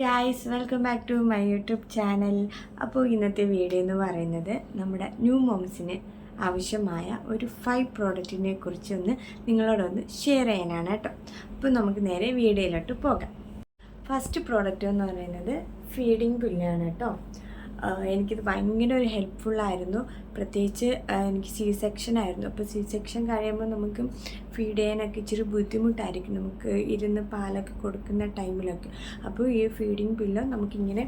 Guys welcome back to my YouTube channel. അപ്പോൾ ഇന്നത്തെ video എന്ന് പറയുന്നത് നമ്മുടെ ന്യൂ മോംസിന് ആവശ്യമായ ഒരു 5 പ്രോഡക്റ്റിനെ കുറിച്ചൊന്ന് നിങ്ങളോടൊന്ന് ഷെയർ ചെയ്യാനാണ് കേട്ടോ. അപ്പോൾ നമുക്ക് നേരെ വീഡിയോയിലോട്ട് പോകാം. ഫസ്റ്റ് പ്രോഡക്റ്റ് എന്ന് പറയുന്നത് ഫീഡിങ് പുല്ലാണ് കേട്ടോ. എനിക്കിത് ഭയങ്കര ഒരു ഹെൽപ്ഫുള്ളായിരുന്നു. പ്രത്യേകിച്ച് എനിക്ക് സി സെക്ഷൻ ആയിരുന്നു. അപ്പോൾ സി സെക്ഷൻ കഴിയുമ്പോൾ നമുക്ക് ഫീഡ് ചെയ്യാനൊക്കെ ഇച്ചിരി ബുദ്ധിമുട്ടായിരിക്കും, നമുക്ക് ഇരുന്ന് പാലൊക്കെ കൊടുക്കുന്ന ടൈമിലൊക്കെ. അപ്പോൾ ഈ ഫീഡിങ് പില്ലോ നമുക്കിങ്ങനെ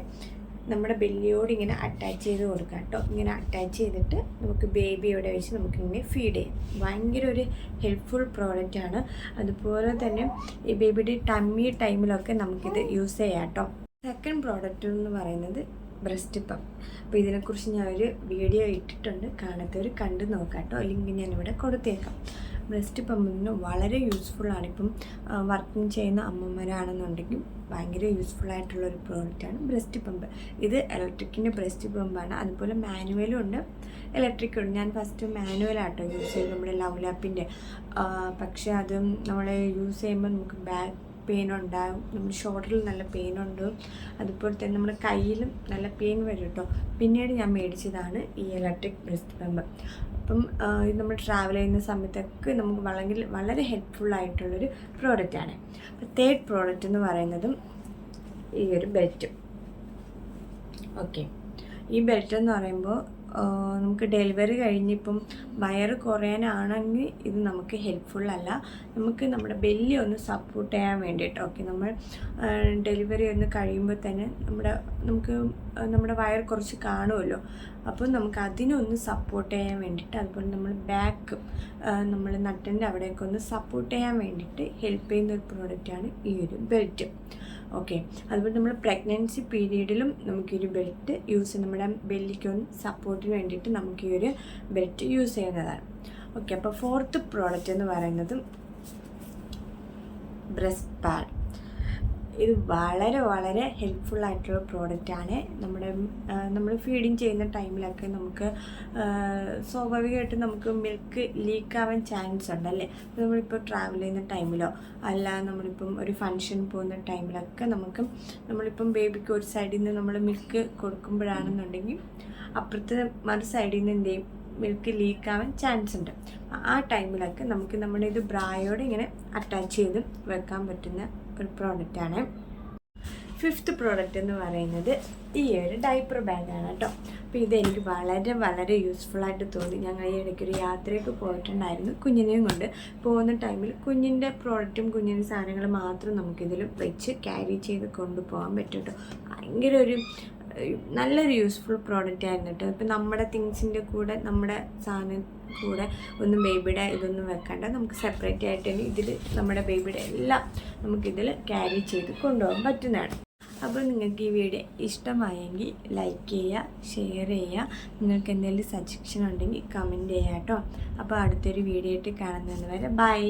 നമ്മുടെ ബെല്ലിയോട് ഇങ്ങനെ അറ്റാച്ച് ചെയ്ത് കൊടുക്കാം കേട്ടോ. ഇങ്ങനെ അറ്റാച്ച് ചെയ്തിട്ട് നമുക്ക് ബേബിയോടെ വെച്ച് നമുക്കിങ്ങനെ ഫീഡ് ചെയ്യാം. ഭയങ്കര ഒരു ഹെൽപ്ഫുൾ പ്രോഡക്റ്റാണ്. അതുപോലെ തന്നെ ഈ ബേബിയുടെ ടമ്മി ടൈമിലൊക്കെ നമുക്കിത് യൂസ് ചെയ്യാം കേട്ടോ. സെക്കൻഡ് പ്രോഡക്റ്റ് എന്ന് പറയുന്നത് ബ്രസ്റ്റ് പമ്പ്. അപ്പോൾ ഇതിനെക്കുറിച്ച് ഞാൻ ഒരു വീഡിയോ ഇട്ടിട്ടുണ്ട്, കാണാത്തവർ കണ്ടു നോക്കാം കേട്ടോ. ലിങ്ക് ഞാനിവിടെ കൊടുത്തേക്കാം. ബ്രസ്റ്റ് പമ്പിന് വളരെ യൂസ്ഫുള്ളാണ്. ഇപ്പം വർക്കിംഗ് ചെയ്യുന്ന അമ്മമാരാണെന്നുണ്ടെങ്കിൽ ഭയങ്കര യൂസ്ഫുള്ളായിട്ടുള്ളൊരു പ്രോഡക്റ്റാണ് ബ്രസ്റ്റ് പമ്പ്. ഇത് ഇലക്ട്രിക്കിൻ്റെ ബ്രസ്റ്റ് പമ്പാണ്. അതുപോലെ മാനുവലും ഉണ്ട്, ഇലക്ട്രിക്കും ഉണ്ട്. ഞാൻ ഫസ്റ്റ് മാനുവലാട്ടോ യൂസ് ചെയ്ത് നമ്മുടെ ലവ് ലാപ്പിൻ്റെ. പക്ഷേ അത് നമ്മൾ യൂസ് ചെയ്യുമ്പോൾ നമുക്ക് ബാക്ക് പെയിൻ ഉണ്ടാകും, നമ്മുടെ ഷോൾഡറിൽ നല്ല പെയിൻ ഉണ്ട്, അതുപോലെ തന്നെ നമ്മുടെ കയ്യിലും നല്ല പെയിൻ വരും കേട്ടോ. പിന്നീട് ഞാൻ മേടിച്ചതാണ് ഈ ഇലക്ട്രിക് ബ്രസ്റ്റ് പമ്പ്. അപ്പം ഇത് നമ്മൾ ട്രാവൽ ചെയ്യുന്ന സമയത്തൊക്കെ നമുക്ക് വളരെ ഹെൽപ്ഫുള്ളായിട്ടുള്ളൊരു പ്രോഡക്റ്റാണ്. അപ്പോൾ തേർഡ് പ്രോഡക്റ്റ് എന്ന് പറയുന്നതും ഈ ഒരു ബെൽറ്റ്. ഓക്കെ, ഈ ബെൽറ്റ് എന്ന് പറയുമ്പോൾ നമുക്ക് ഡെലിവറി കഴിഞ്ഞിപ്പം വയറ് കുറയാനാണെങ്കിൽ ഇത് നമുക്ക് ഹെൽപ്ഫുള്ളല്ല. നമുക്ക് നമ്മുടെ ബെല്ലി ഒന്ന് സപ്പോർട്ട് ചെയ്യാൻ വേണ്ടിയിട്ട്. ഓക്കെ, നമ്മൾ ഡെലിവറി ഒന്ന് കഴിയുമ്പോൾ തന്നെ നമുക്ക് നമ്മുടെ വയറ് കുറച്ച് കാണുമല്ലോ. അപ്പോൾ നമുക്ക് അതിനൊന്ന് സപ്പോർട്ട് ചെയ്യാൻ വേണ്ടിയിട്ട്, അതുപോലെ നമ്മൾ ബാക്ക് നമ്മൾ നട്ടിൻ്റെ അവിടെയൊക്കെ ഒന്ന് സപ്പോർട്ട് ചെയ്യാൻ വേണ്ടിയിട്ട് ഹെൽപ്പ് ചെയ്യുന്ന ഒരു പ്രോഡക്റ്റാണ് ഈ ഒരു ബെൽറ്റ്. ഓക്കെ, അതുപോലെ നമ്മൾ പ്രഗ്നൻസി പീരീഡിലും നമുക്കൊരു ബെൽറ്റ് നമ്മുടെ ബെല്ലിക്കൊന്ന് സപ്പോർട്ടിന് വേണ്ടിയിട്ട് നമുക്ക് ഈ ഒരു ബെൽറ്റ് യൂസ് ചെയ്യുന്നതാണ്. ഓക്കെ, അപ്പോൾ ഫോർത്ത് പ്രോഡക്റ്റ് എന്ന് പറയുന്നത് ബ്രസ്റ്റ് പാഡ്. ഇത് വളരെ ഹെൽപ്ഫുള്ളായിട്ടുള്ള പ്രോഡക്റ്റാണ്. നമ്മൾ ഫീഡിങ് ചെയ്യുന്ന ടൈമിലൊക്കെ നമുക്ക് സ്വാഭാവികമായിട്ട് നമുക്ക് മിൽക്ക് ലീക്കാവാൻ ചാൻസ് ഉണ്ടല്ലേ. നമ്മളിപ്പോൾ ട്രാവൽ ചെയ്യുന്ന ടൈമിലോ അല്ല നമ്മളിപ്പം ഒരു ഫങ്ഷൻ പോകുന്ന ടൈമിലൊക്കെ നമ്മളിപ്പം ബേബിക്ക് ഒരു സൈഡിൽ നിന്ന് നമ്മൾ മിൽക്ക് കൊടുക്കുമ്പോഴാണെന്നുണ്ടെങ്കിൽ അപ്പുറത്ത് മറു സൈഡിൽ നിന്ന് എന്ത് ചെയ്യും, മിൽക്ക് ലീക്കാവാൻ ചാൻസ് ഉണ്ട്. ആ ടൈമിലൊക്കെ നമുക്ക് നമ്മുടെ ഇത് ബ്രായോട് ഇങ്ങനെ അറ്റാച്ച് ചെയ്ത് വെക്കാൻ പറ്റുന്ന ഒരു പ്രോഡക്റ്റാണ്. ഫിഫ്ത്ത് പ്രോഡക്റ്റ് എന്ന് പറയുന്നത് ഈ ഒരു ഡൈപ്പർ ബാഗാണ് കേട്ടോ. അപ്പോൾ ഇതെനിക്ക് വളരെ യൂസ്ഫുള്ളായിട്ട് തോന്നി. ഞങ്ങൾ ഈ ഇടയ്ക്കൊരു യാത്രയൊക്കെ പോയിട്ടുണ്ടായിരുന്നു. കുഞ്ഞിനെയും കൊണ്ട് പോകുന്ന ടൈമിൽ കുഞ്ഞിൻ്റെ പ്രോഡക്റ്റും കുഞ്ഞിൻ്റെ സാധനങ്ങൾ മാത്രം നമുക്കിതിൽ വെച്ച് ക്യാരി ചെയ്ത് കൊണ്ടുപോകാൻ പറ്റും കേട്ടോ. ഭയങ്കര ഒരു നല്ലൊരു യൂസ്ഫുൾ പ്രോഡക്റ്റ് ആയിരുന്നു കേട്ടോ. ഇപ്പം നമ്മുടെ തിങ്സിൻ്റെ കൂടെ നമ്മുടെ സാധനം കൂടെ ഒന്നും ബേബിയുടെ ഇതൊന്നും വെക്കാണ്ട് നമുക്ക് സെപ്പറേറ്റ് ആയിട്ട് തന്നെ ഇതിൽ നമ്മുടെ ബേബിയുടെ എല്ലാം നമുക്കിതിൽ ക്യാരി ചെയ്ത് കൊണ്ടുപോകാൻ പറ്റുന്നതാണ്. അപ്പോൾ നിങ്ങൾക്ക് ഈ വീഡിയോ ഇഷ്ടമായെങ്കിൽ ലൈക്ക് ചെയ്യുക, ഷെയർ ചെയ്യുക. നിങ്ങൾക്ക് എന്തെങ്കിലും സജഷൻ ഉണ്ടെങ്കിൽ കമൻറ്റ് ചെയ്യുക കേട്ടോ. അപ്പോൾ അടുത്തൊരു വീഡിയോ ആയിട്ട് കാണുന്നത് വരെ ബൈ.